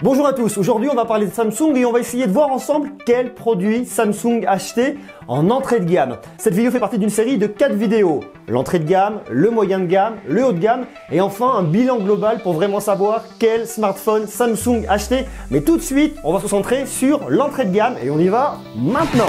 Bonjour à tous, aujourd'hui on va parler de Samsung et on va essayer de voir ensemble quel produit Samsung acheter en entrée de gamme. Cette vidéo fait partie d'une série de 4 vidéos. L'entrée de gamme, le moyen de gamme, le haut de gamme et enfin un bilan global pour vraiment savoir quel smartphone Samsung acheter. Mais tout de suite, on va se concentrer sur l'entrée de gamme et on y va maintenant.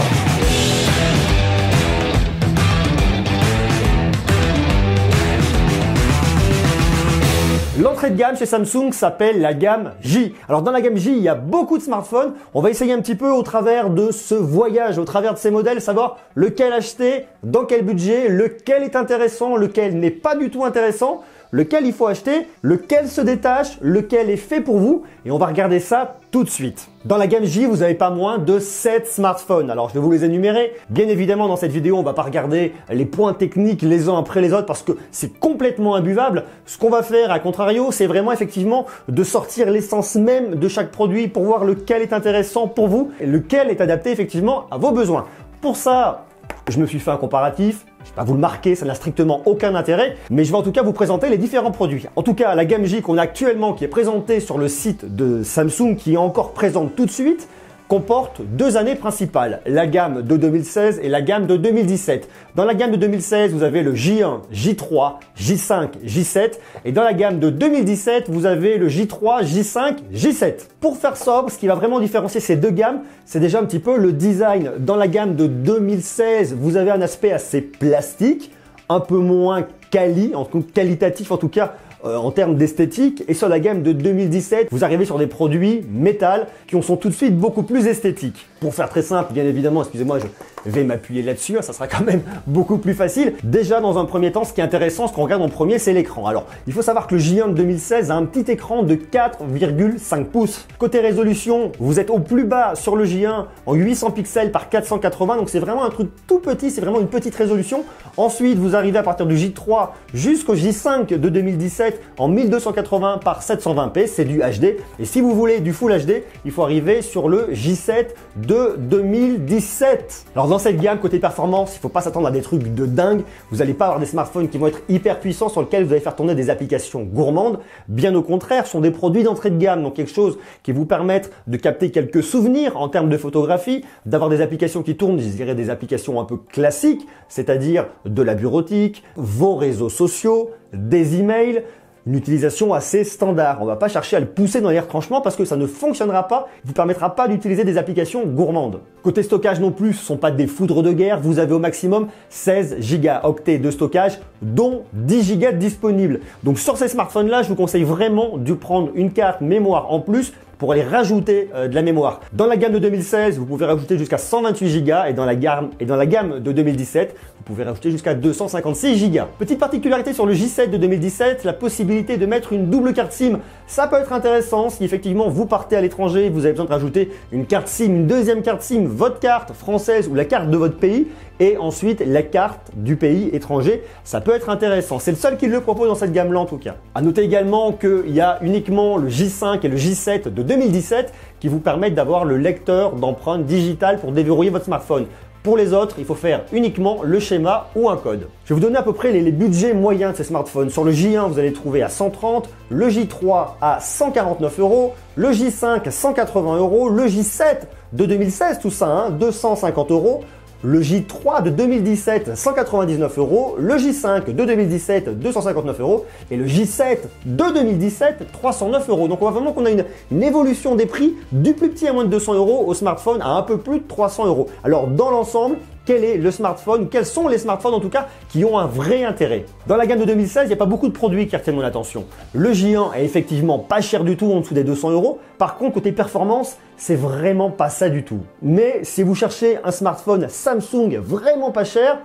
L'entrée de gamme chez Samsung s'appelle la gamme J. Alors dans la gamme J, il y a beaucoup de smartphones. On va essayer un petit peu au travers de ce voyage, au travers de ces modèles, savoir lequel acheter, dans quel budget, lequel est intéressant, lequel n'est pas du tout intéressant, lequel il faut acheter, lequel se détache, lequel est fait pour vous. Et on va regarder ça tout de suite. Dans la gamme J, vous n'avez pas moins de 7 smartphones. Alors je vais vous les énumérer. Bien évidemment, dans cette vidéo, on ne va pas regarder les points techniques les uns après les autres parce que c'est complètement imbuvable. Ce qu'on va faire, à contrario, c'est vraiment effectivement de sortir l'essence même de chaque produit pour voir lequel est intéressant pour vous et lequel est adapté effectivement à vos besoins. Pour ça, je me suis fait un comparatif. Je ne vais pas vous le marquer, ça n'a strictement aucun intérêt, mais je vais en tout cas vous présenter les différents produits. En tout cas, la gamme J qu'on a actuellement, qui est présentée sur le site de Samsung, qui est encore présente tout de suite, comporte deux années principales, la gamme de 2016 et la gamme de 2017. Dans la gamme de 2016, vous avez le J1, J3, J5, J7 et dans la gamme de 2017, vous avez le J3, J5, J7. Pour faire sobre, ce qui va vraiment différencier ces deux gammes, c'est déjà un petit peu le design. Dans la gamme de 2016, vous avez un aspect assez plastique, un peu moins qualitatif en tout cas, en termes d'esthétique, et sur la gamme de 2017, vous arrivez sur des produits métal qui sont tout de suite beaucoup plus esthétiques. Pour faire très simple, bien évidemment, excusez-moi, je vais m'appuyer là-dessus, ça sera quand même beaucoup plus facile. Déjà, dans un premier temps, ce qui est intéressant, ce qu'on regarde en premier, c'est l'écran. Alors, il faut savoir que le J1 de 2016 a un petit écran de 4,5 pouces. Côté résolution, vous êtes au plus bas sur le J1 en 800 pixels par 480, donc c'est vraiment un truc tout petit, c'est vraiment une petite résolution. Ensuite, vous arrivez à partir du J3 jusqu'au J5 de 2017 en 1280 par 720p, c'est du HD. Et si vous voulez du Full HD, il faut arriver sur le J7 de 2017. Alors dans cette gamme, côté performance, il ne faut pas s'attendre à des trucs de dingue. Vous n'allez pas avoir des smartphones qui vont être hyper puissants sur lesquels vous allez faire tourner des applications gourmandes. Bien au contraire, ce sont des produits d'entrée de gamme, donc quelque chose qui vous permettent de capter quelques souvenirs en termes de photographie, d'avoir des applications qui tournent, je dirais des applications un peu classiques, c'est-à-dire de la bureautique, vos réseaux sociaux, des emails, une utilisation assez standard. On ne va pas chercher à le pousser dans les retranchements parce que ça ne fonctionnera pas, ne vous permettra pas d'utiliser des applications gourmandes. Côté stockage non plus, ce ne sont pas des foudres de guerre, vous avez au maximum 16 gigaoctets de stockage, dont 10 gigas disponibles. Donc sur ces smartphones-là, je vous conseille vraiment de prendre une carte mémoire en plus pour aller rajouter de la mémoire. Dans la gamme de 2016, vous pouvez rajouter jusqu'à 128 Go et dans la gamme de 2017, vous pouvez rajouter jusqu'à 256 Go. Petite particularité sur le J7 de 2017, la possibilité de mettre une double carte SIM. Ça peut être intéressant si effectivement vous partez à l'étranger, vous avez besoin de rajouter une carte SIM, une deuxième carte SIM, votre carte française ou la carte de votre pays et ensuite la carte du pays étranger. Ça peut être intéressant. C'est le seul qui le propose dans cette gamme-là en tout cas. À noter également qu'il y a uniquement le J5 et le J7 de 2017 qui vous permettent d'avoir le lecteur d'empreintes digitales pour déverrouiller votre smartphone. Pour les autres, il faut faire uniquement le schéma ou un code. Je vais vous donner à peu près les budgets moyens de ces smartphones. Sur le J1, vous allez trouver à 130, le J3 à 149 €, le J5 à 180 €, le J7 de 2016, tout ça, 250 €. Le J3 de 2017, 199 €, le J5 de 2017, 259 € et le J7 de 2017, 309 €. Donc on voit vraiment qu'on a une évolution des prix du plus petit à moins de 200 € au smartphone à un peu plus de 300 €. Alors dans l'ensemble, quel est le smartphone, quels sont les smartphones en tout cas qui ont un vrai intérêt. Dans la gamme de 2016, il n'y a pas beaucoup de produits qui retiennent mon attention. Le J1 est effectivement pas cher du tout, en dessous des 200 €. Par contre, côté performance, c'est vraiment pas ça du tout. Mais si vous cherchez un smartphone Samsung vraiment pas cher,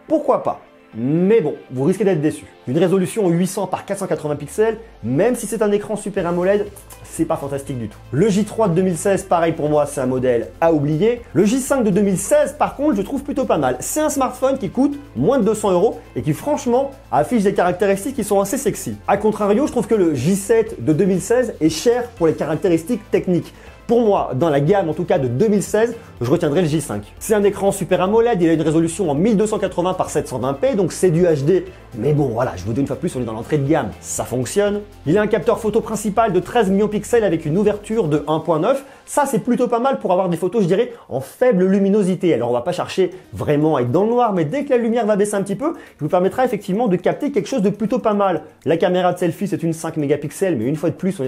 pourquoi pas? Mais bon, vous risquez d'être déçu. Une résolution 800 par 480 pixels, même si c'est un écran Super AMOLED, c'est pas fantastique du tout. Le J3 de 2016, pareil pour moi, c'est un modèle à oublier. Le J5 de 2016, par contre, je trouve plutôt pas mal. C'est un smartphone qui coûte moins de 200 € et qui franchement affiche des caractéristiques qui sont assez sexy. A contrario, je trouve que le J7 de 2016 est cher pour les caractéristiques techniques. Pour moi, dans la gamme en tout cas de 2016, je retiendrai le J5. C'est un écran Super AMOLED, il a une résolution en 1280 par 720p, donc c'est du HD. Mais bon, voilà, je vous dis une fois plus, on est dans l'entrée de gamme, ça fonctionne. Il a un capteur photo principal de 13 millions de mégapixels avec une ouverture de 1.9. Ça, c'est plutôt pas mal pour avoir des photos, je dirais, en faible luminosité. Alors, on va pas chercher vraiment à être dans le noir, mais dès que la lumière va baisser un petit peu, il vous permettra effectivement de capter quelque chose de plutôt pas mal. La caméra de selfie, c'est une 5 mégapixels, mais une fois de plus, on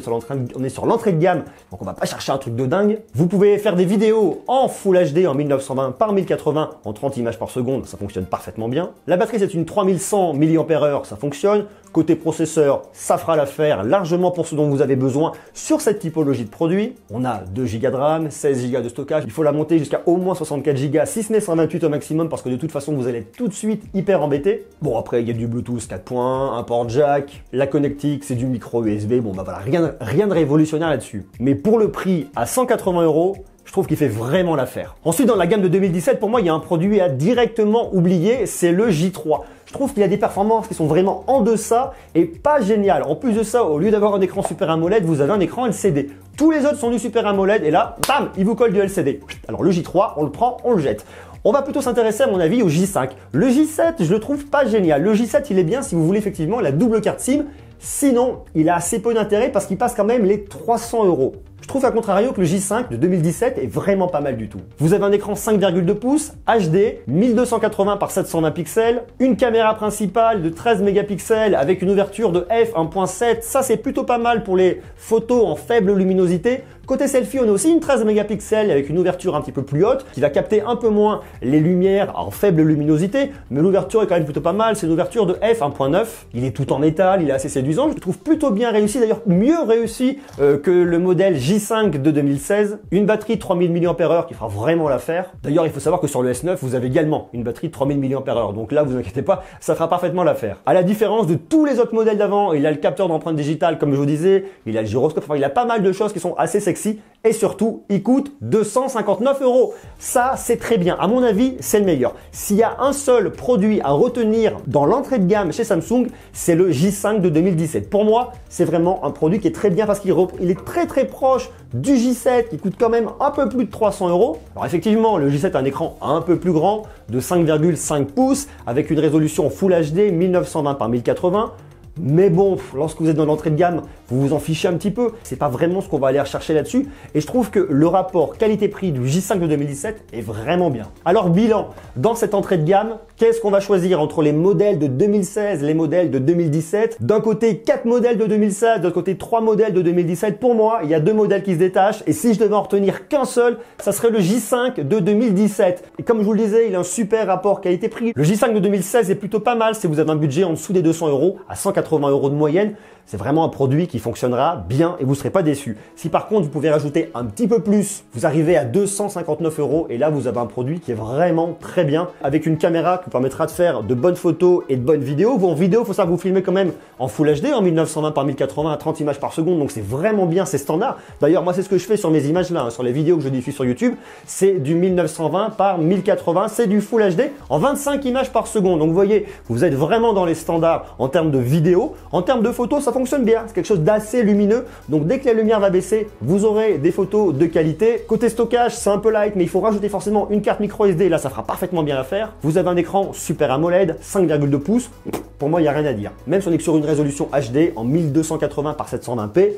est sur l'entrée de gamme, donc on va pas chercher un truc de dingue. Vous pouvez faire des vidéos en Full HD en 1920 par 1080 en 30 images par seconde, ça fonctionne parfaitement bien. La batterie, c'est une 3100 mAh, ça fonctionne. Côté processeur, ça fera l'affaire largement pour ce dont vous avez besoin sur cette typologie de produit. On a 2 Go de RAM, 16 Go de stockage. Il faut la monter jusqu'à au moins 64 Go, si ce n'est 128 au maximum, parce que de toute façon, vous allez être tout de suite hyper embêté. Bon, après, il y a du Bluetooth 4.1, un port jack, la connectique, c'est du micro USB. Bon, bah voilà, rien de révolutionnaire là-dessus. Mais pour le prix à 180 €, je trouve qu'il fait vraiment l'affaire. Ensuite, dans la gamme de 2017, pour moi, il y a un produit à directement oublier, c'est le J3. Je trouve qu'il a des performances qui sont vraiment en deçà et pas géniales. En plus de ça, au lieu d'avoir un écran Super AMOLED, vous avez un écran LCD. Tous les autres sont du Super AMOLED et là, bam, il vous colle du LCD. Alors le J3, on le prend, on le jette. On va plutôt s'intéresser à mon avis au J5. Le J7, je le trouve pas génial. Le J7, il est bien si vous voulez effectivement la double carte SIM. Sinon, il a assez peu d'intérêt parce qu'il passe quand même les 300 €. Je trouve à contrario que le J5 de 2017 est vraiment pas mal du tout. Vous avez un écran 5,2 pouces, HD, 1280 par 720 pixels, une caméra principale de 13 mégapixels avec une ouverture de f1.7. Ça, c'est plutôt pas mal pour les photos en faible luminosité. Côté selfie, on a aussi une 13 mégapixels avec une ouverture un petit peu plus haute qui va capter un peu moins les lumières en faible luminosité, mais l'ouverture est quand même plutôt pas mal. C'est une ouverture de f1.9. Il est tout en métal, il est assez séduisant. Je le trouve plutôt bien réussi, d'ailleurs mieux réussi que le modèle J5 de 2016. Une batterie 3000 mAh qui fera vraiment l'affaire. D'ailleurs, il faut savoir que sur le S9, vous avez également une batterie de 3000 mAh. Donc là, vous inquiétez pas, ça fera parfaitement l'affaire. À la différence de tous les autres modèles d'avant, il a le capteur d'empreinte digitale, comme je vous disais, il a le gyroscope, enfin, il a pas mal de choses qui sont assez sexy. Et surtout, il coûte 259 €. Ça, c'est très bien. À mon avis, c'est le meilleur. S'il y a un seul produit à retenir dans l'entrée de gamme chez Samsung, c'est le J5 de 2017. Pour moi, c'est vraiment un produit qui est très bien parce qu'il est très proche du J7 qui coûte quand même un peu plus de 300 €. Alors effectivement, le J7 a un écran un peu plus grand de 5,5 pouces avec une résolution Full HD 1920 par 1080. Mais bon, lorsque vous êtes dans l'entrée de gamme, vous vous en fichez un petit peu. C'est pas vraiment ce qu'on va aller rechercher là-dessus. Et je trouve que le rapport qualité-prix du J5 de 2017 est vraiment bien. Alors bilan, dans cette entrée de gamme, qu'est-ce qu'on va choisir entre les modèles de 2016 et les modèles de 2017? D'un côté, 4 modèles de 2016, de l'autre côté, 3 modèles de 2017. Pour moi, il y a 2 modèles qui se détachent. Et si je devais en retenir qu'un seul, ça serait le J5 de 2017. Et comme je vous le disais, il a un super rapport qualité-prix. Le J5 de 2016 est plutôt pas mal si vous avez un budget en dessous des 200 € à 180 € de moyenne. C'est vraiment un produit qui fonctionnera bien et vous ne serez pas déçu. Si par contre vous pouvez rajouter un petit peu plus, vous arrivez à 259 € et là vous avez un produit qui est vraiment très bien avec une caméra qui vous permettra de faire de bonnes photos et de bonnes vidéos. Vous en vidéo, il faut savoir que vous filmez quand même en Full HD en 1920 par 1080 à 30 images par seconde, donc c'est vraiment bien, c'est standard. D'ailleurs moi c'est ce que je fais sur mes images là, sur les vidéos que je diffuse sur YouTube, c'est du 1920 par 1080, c'est du Full HD en 25 images par seconde. Donc vous voyez, vous êtes vraiment dans les standards en termes de vidéo. En termes de photos, ça fonctionne bien, c'est quelque chose d'assez lumineux, donc dès que la lumière va baisser, vous aurez des photos de qualité. Côté stockage, c'est un peu light, mais il faut rajouter forcément une carte micro SD, là ça fera parfaitement bien l'affaire. Vous avez un écran Super AMOLED, 5,2 pouces, pour moi il n'y a rien à dire. Même si on est sur une résolution HD en 1280 par 720p,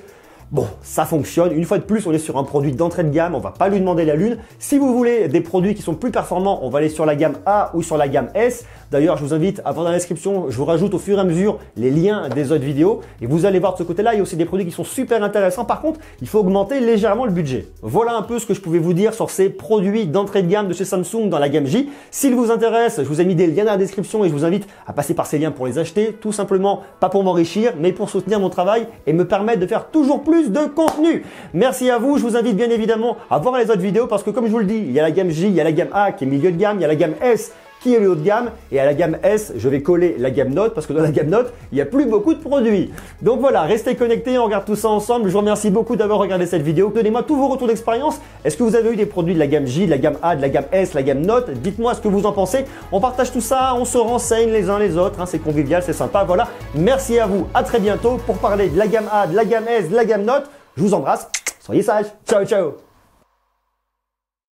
bon, ça fonctionne. Une fois de plus, on est sur un produit d'entrée de gamme. On va pas lui demander la lune. Si vous voulez des produits qui sont plus performants, on va aller sur la gamme A ou sur la gamme S. D'ailleurs, je vous invite à voir dans la description. Je vous rajoute au fur et à mesure les liens des autres vidéos. Et vous allez voir de ce côté-là, il y a aussi des produits qui sont super intéressants. Par contre, il faut augmenter légèrement le budget. Voilà un peu ce que je pouvais vous dire sur ces produits d'entrée de gamme de chez Samsung dans la gamme J. S'ils vous intéressent, je vous ai mis des liens dans la description et je vous invite à passer par ces liens pour les acheter. Tout simplement, pas pour m'enrichir, mais pour soutenir mon travail et me permettre de faire toujours plus de contenu. Merci à vous. Je vous invite bien évidemment à voir les autres vidéos parce que comme je vous le dis, il y a la gamme J, il y a la gamme A qui est milieu de gamme, il y a la gamme S qui est le haut de gamme et à la gamme S, je vais coller la gamme Note parce que dans la gamme Note, il n'y a plus beaucoup de produits. Donc voilà, restez connectés, on regarde tout ça ensemble. Je vous remercie beaucoup d'avoir regardé cette vidéo. Donnez-moi tous vos retours d'expérience. Est-ce que vous avez eu des produits de la gamme J, de la gamme A, de la gamme S, la gamme Note? Dites-moi ce que vous en pensez. On partage tout ça, on se renseigne les uns les autres. C'est convivial, c'est sympa. Voilà, merci à vous. À très bientôt pour parler de la gamme A, de la gamme S, de la gamme Note. Je vous embrasse. Soyez sages. Ciao, ciao.